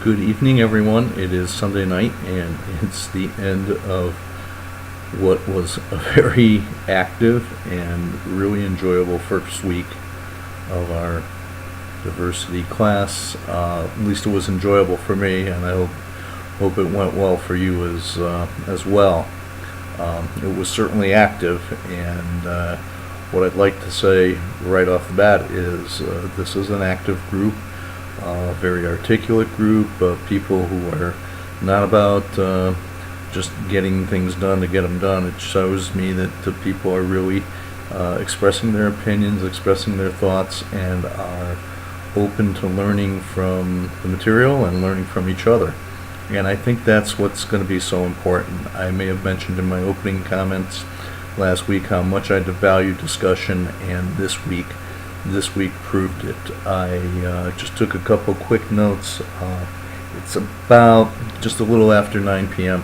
Good evening, everyone. It is Sunday night, and it's the end of what was a very active and really enjoyable first week of our diversity class. At least it was enjoyable for me, and I hope it went well for you as well. It was certainly active, and what I'd like to say right off the bat is this is an active group. Very articulate group of people who are not about just getting things done to get them done. It shows me that the people are really expressing their opinions, expressing their thoughts, and are open to learning from the material and learning from each other. And I think that's what's going to be so important. I may have mentioned in my opening comments last week how much I value discussion, and this week proved it. I just took a couple quick notes. It's about just a little after 9 p.m.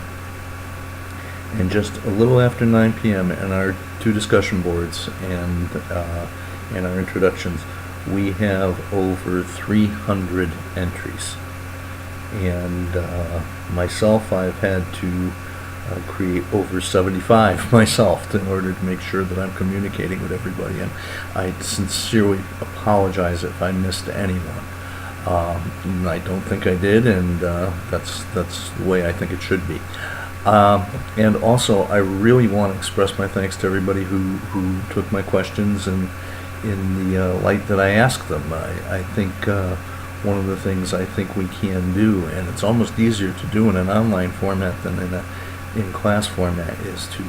And just a little after 9 p.m. and our two discussion boards and our introductions, we have over 300 entries. And myself, I've had to create over 75 myself in order to make sure that I'm communicating with everybody, and I sincerely apologize if I missed anyone. I don't think I did, and that's the way I think it should be. And also, I really want to express my thanks to everybody who took my questions and in the light that I asked them. I think one of the things I think we can do, and it's almost easier to do in an online format than in class format, is to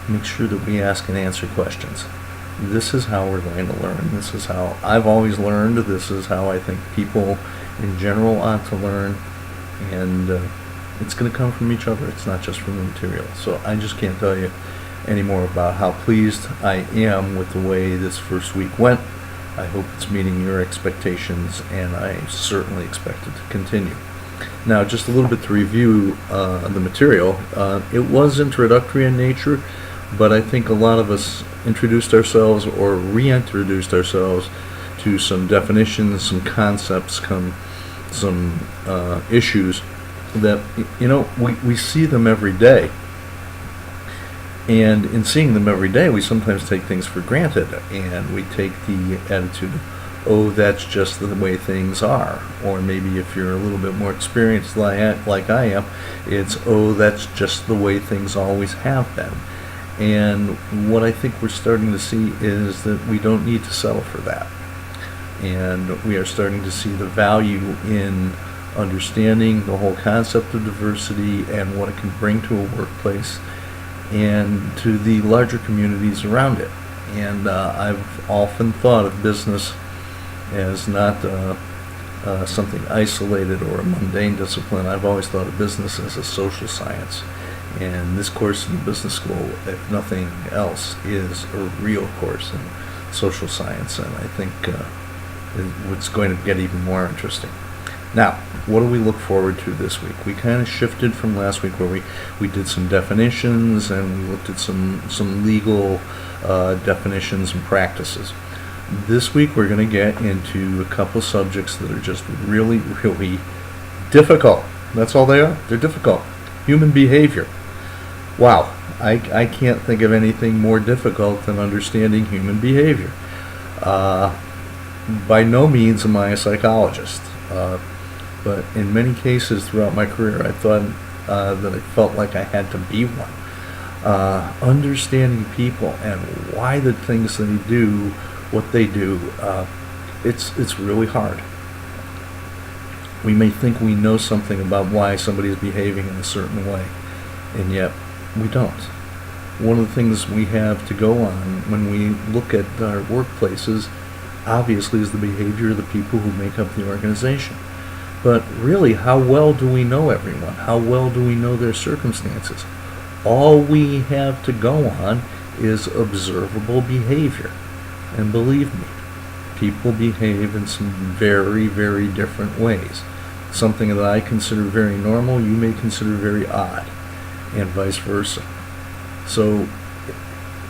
make sure that we ask and answer questions. This is how we're going to learn. This is how I've always learned. This is how I think people in general ought to learn, and it's going to come from each other. It's not just from the material. So I just can't tell you any more about how pleased I am with the way this first week went. I hope it's meeting your expectations, and I certainly expect it to continue. Now, just a little bit to review the material. It was introductory in nature, but I think a lot of us introduced ourselves or reintroduced ourselves to some definitions, some concepts, some issues that, we see them every day. And in seeing them every day, we sometimes take things for granted, and we take the attitude, oh, that's just the way things are. Or maybe if you're a little bit more experienced like I am, it's, oh, that's just the way things always have been. And what I think we're starting to see is that we don't need to settle for that. And we are starting to see the value in understanding the whole concept of diversity and what it can bring to a workplace and to the larger communities around it. And I've often thought of business as not something isolated or a mundane discipline. I've always thought of business as a social science. And this course in the business school, if nothing else, is a real course in social science. And I think it's going to get even more interesting. Now, what do we look forward to this week? We kind of shifted from last week where we did some definitions and we looked at some legal definitions and practices. This week we're going to get into a couple subjects that are just really, really difficult. That's all they are. They're difficult. Human behavior. Wow. I can't think of anything more difficult than understanding human behavior. By no means am I a psychologist. But in many cases throughout my career, I thought that I felt like I had to be one. Understanding people and why the things they do, what they do, it's really hard. We may think we know something about why somebody is behaving in a certain way, and yet we don't. One of the things we have to go on when we look at our workplaces, obviously, is the behavior of the people who make up the organization. But really, how well do we know everyone? How well do we know their circumstances? All we have to go on is observable behavior. And believe me, people behave in some very, very different ways. Something that I consider very normal, you may consider very odd, and vice versa. So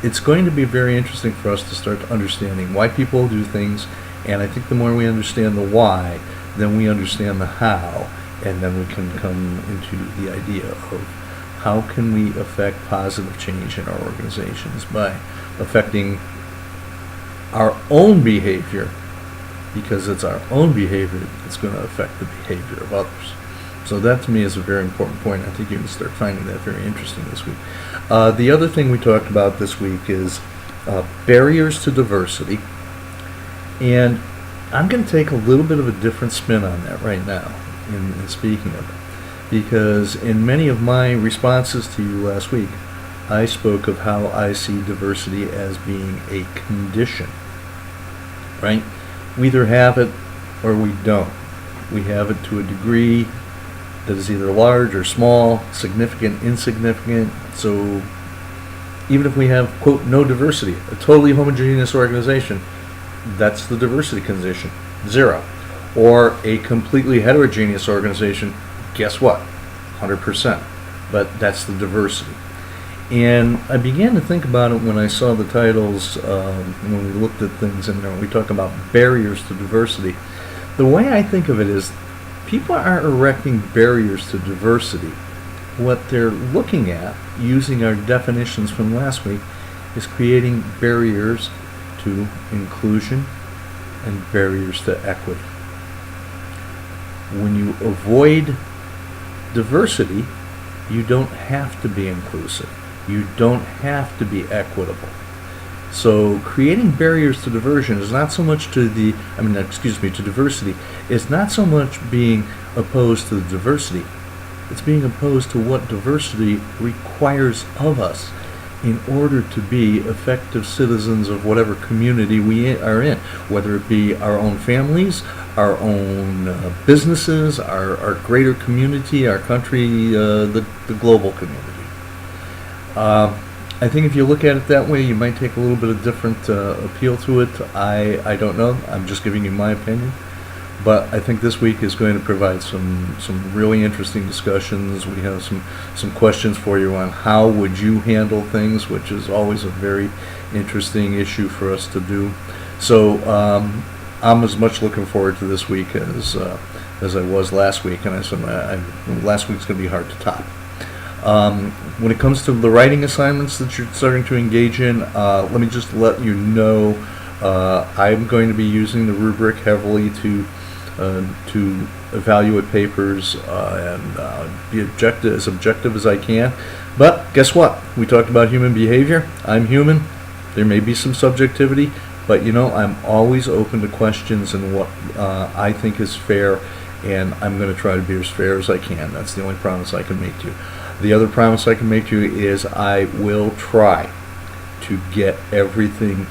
it's going to be very interesting for us to start understanding why people do things, and I think the more we understand the why, then we understand the how, and then we can come into the idea of how can we affect positive change in our organizations by affecting our own behavior, because it's our own behavior that's going to affect the behavior of others. So that to me is a very important point. I think you can start finding that very interesting this week. The other thing we talked about this week is barriers to diversity. And I'm going to take a little bit of a different spin on that right now in speaking of it. Because in many of my responses to you last week, I spoke of how I see diversity as being a condition, right? We either have it or we don't. We have it to a degree that is either large or small, significant, insignificant. So even if we have, quote, no diversity, a totally homogeneous organization, that's the diversity condition, 0. Or a completely heterogeneous organization, guess what? 100%. But that's the diversity. And I began to think about it when I saw the titles, when we looked at things, and we talk about barriers to diversity. The way I think of it is people aren't erecting barriers to diversity. What they're looking at, using our definitions from last week, is creating barriers to inclusion and barriers to equity. When you avoid diversity, you don't have to be inclusive. You don't have to be equitable. So creating barriers to diversion is not so much to diversity, is not so much being opposed to the diversity. It's being opposed to what diversity requires of us in order to be effective citizens of whatever community we are in, whether it be our own families, our own businesses, our greater community, our country, the global community. I think if you look at it that way, you might take a little bit of different appeal to it. I don't know. I'm just giving you my opinion. But I think this week is going to provide some really interesting discussions. We have some questions for you on how would you handle things, which is always a very interesting issue for us to do. So I'm as much looking forward to this week as I was last week, and I said last week's going to be hard to top. When it comes to the writing assignments that you're starting to engage in, let me just let you know I'm going to be using the rubric heavily to evaluate papers and be as objective as I can. But guess what? We talked about human behavior. I'm human. There may be some subjectivity, but I'm always open to questions and what I think is fair, and I'm going to try to be as fair as I can. That's the only promise I can make to you. The other promise I can make to you is I will try to get everything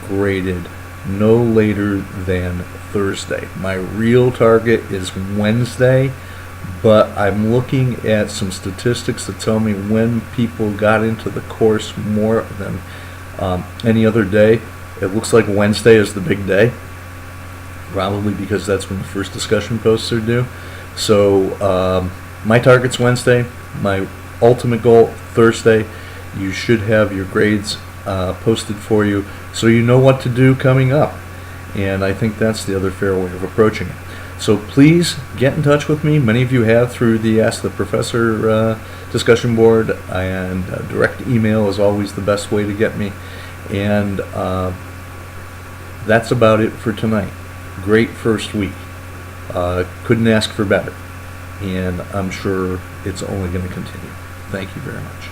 graded no later than Thursday. My real target is Wednesday, but I'm looking at some statistics that tell me when people got into the course more than any other day. It looks like Wednesday is the big day, probably because that's when the first discussion posts are due. So my target's Wednesday. My ultimate goal, Thursday. You should have your grades posted for you so you know what to do coming up. And I think that's the other fair way of approaching it. So please get in touch with me. Many of you have through the Ask the Professor discussion board, and direct email is always the best way to get me. And that's about it for tonight. Great first week. Couldn't ask for better. And I'm sure it's only going to continue. Thank you very much.